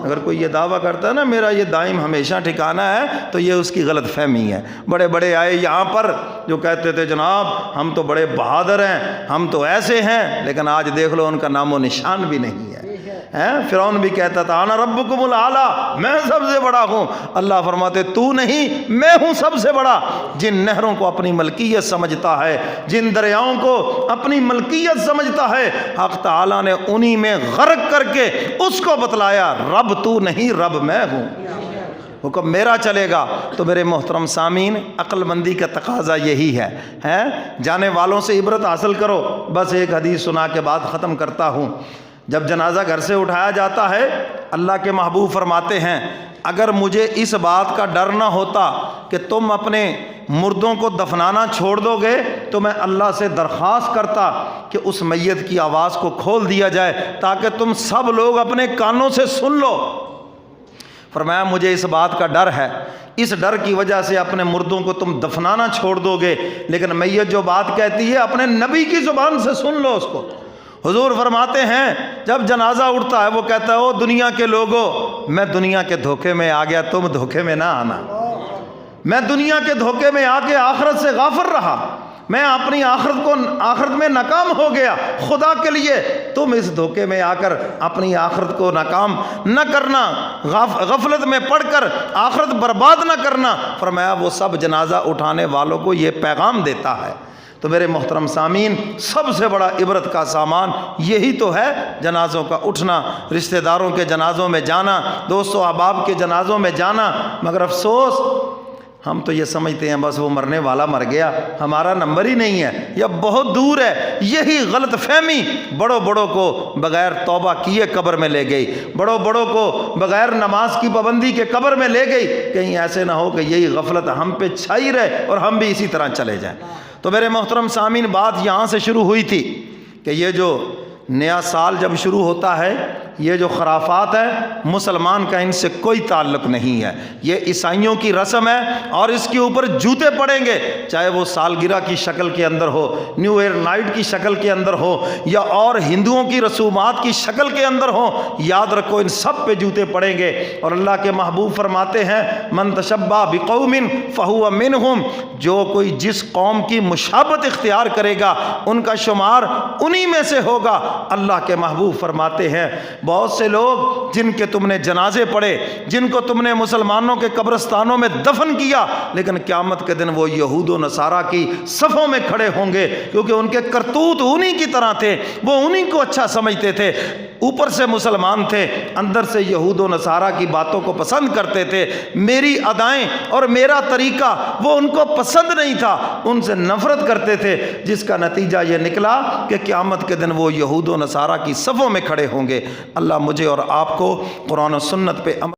اگر کوئی یہ دعویٰ کرتا ہے نا میرا یہ دائم ہمیشہ ٹھکانہ ہے تو یہ اس کی غلط فہمی ہے۔ بڑے بڑے آئے یہاں پر جو کہتے تھے جناب ہم تو بڑے بہادر ہیں، ہم تو ایسے ہیں، لیکن آج دیکھ لو ان کا نام و نشان بھی نہیں ہے۔ فرعون بھی کہتا تھا انا ربکم الاعلی، میں سب سے بڑا ہوں۔ اللہ فرماتے تو نہیں، میں ہوں سب سے بڑا۔ جن نہروں کو اپنی ملکیت سمجھتا ہے، جن دریاؤں کو اپنی ملکیت سمجھتا ہے، حق تعالیٰ نے انہی میں غرق کر کے اس کو بتلایا رب تو نہیں، رب میں ہوں، حکم میرا چلے گا۔ تو میرے محترم سامعین، عقل مندی کا تقاضا یہی ہے، جانے والوں سے عبرت حاصل کرو۔ بس ایک حدیث سنا کے بعد ختم کرتا ہوں۔ جب جنازہ گھر سے اٹھایا جاتا ہے، اللہ کے محبوب فرماتے ہیں اگر مجھے اس بات کا ڈر نہ ہوتا کہ تم اپنے مردوں کو دفنانا چھوڑ دو گے تو میں اللہ سے درخواست کرتا کہ اس میت کی آواز کو کھول دیا جائے تاکہ تم سب لوگ اپنے کانوں سے سن لو۔ فرمایا مجھے اس بات کا ڈر ہے، اس ڈر کی وجہ سے اپنے مردوں کو تم دفنانا چھوڑ دو گے، لیکن میت جو بات کہتی ہے اپنے نبی کی زبان سے سن لو اس کو۔ حضور فرماتے ہیں جب جنازہ اٹھتا ہے وہ کہتا ہے او دنیا کے لوگوں، میں دنیا کے دھوکے میں آ گیا، تم دھوکے میں نہ آنا۔ میں دنیا کے دھوکے میں آ کے آخرت سے غافل رہا، میں اپنی آخرت میں ناکام ہو گیا۔ خدا کے لیے تم اس دھوکے میں آ کر اپنی آخرت کو ناکام نہ کرنا، غفلت میں پڑھ کر آخرت برباد نہ کرنا۔ فرمایا وہ سب جنازہ اٹھانے والوں کو یہ پیغام دیتا ہے۔ تو میرے محترم سامعین، سب سے بڑا عبرت کا سامان یہی تو ہے، جنازوں کا اٹھنا، رشتہ داروں کے جنازوں میں جانا، دوست و احباب کے جنازوں میں جانا۔ مگر افسوس ہم تو یہ سمجھتے ہیں بس وہ مرنے والا مر گیا، ہمارا نمبر ہی نہیں ہے، یا بہت دور ہے۔ یہی غلط فہمی بڑوں بڑوں کو بغیر توبہ کیے قبر میں لے گئی، بڑوں بڑوں کو بغیر نماز کی پابندی کے قبر میں لے گئی۔ کہیں ایسے نہ ہو کہ یہی غفلت ہم پہ چھائی رہے اور ہم بھی اسی طرح چلے جائیں۔ تو میرے محترم سامعین، بات یہاں سے شروع ہوئی تھی کہ یہ جو نیا سال جب شروع ہوتا ہے، یہ جو خرافات ہے مسلمان کا ان سے کوئی تعلق نہیں ہے، یہ عیسائیوں کی رسم ہے اور اس کے اوپر جوتے پڑیں گے، چاہے وہ سالگرہ کی شکل کے اندر ہو، نیو ایئر نائٹ کی شکل کے اندر ہو، یا اور ہندوؤں کی رسومات کی شکل کے اندر ہو۔ یاد رکھو ان سب پہ جوتے پڑیں گے۔ اور اللہ کے محبوب فرماتے ہیں من تشبہ بقوم فہو منہم، جو کوئی جس قوم کی مشابہت اختیار کرے گا ان کا شمار انہی میں سے ہوگا۔ اللہ کے محبوب فرماتے ہیں بہت سے لوگ جن کے تم نے جنازے پڑھے، جن کو تم نے مسلمانوں کے قبرستانوں میں دفن کیا، لیکن قیامت کے دن وہ یہود و نصارہ کی صفوں میں کھڑے ہوں گے، کیونکہ ان کے کرتوت انہی کی طرح تھے، وہ انہی کو اچھا سمجھتے تھے، اوپر سے مسلمان تھے، اندر سے یہود و نصارہ کی باتوں کو پسند کرتے تھے۔ میری ادائیں اور میرا طریقہ وہ ان کو پسند نہیں تھا، ان سے نفرت کرتے تھے، جس کا نتیجہ یہ نکلا کہ قیامت کے دن وہ یہود و نصارہ کی صفوں میں کھڑے ہوں گے۔ اللہ مجھے اور آپ کو قرآن و سنت پہ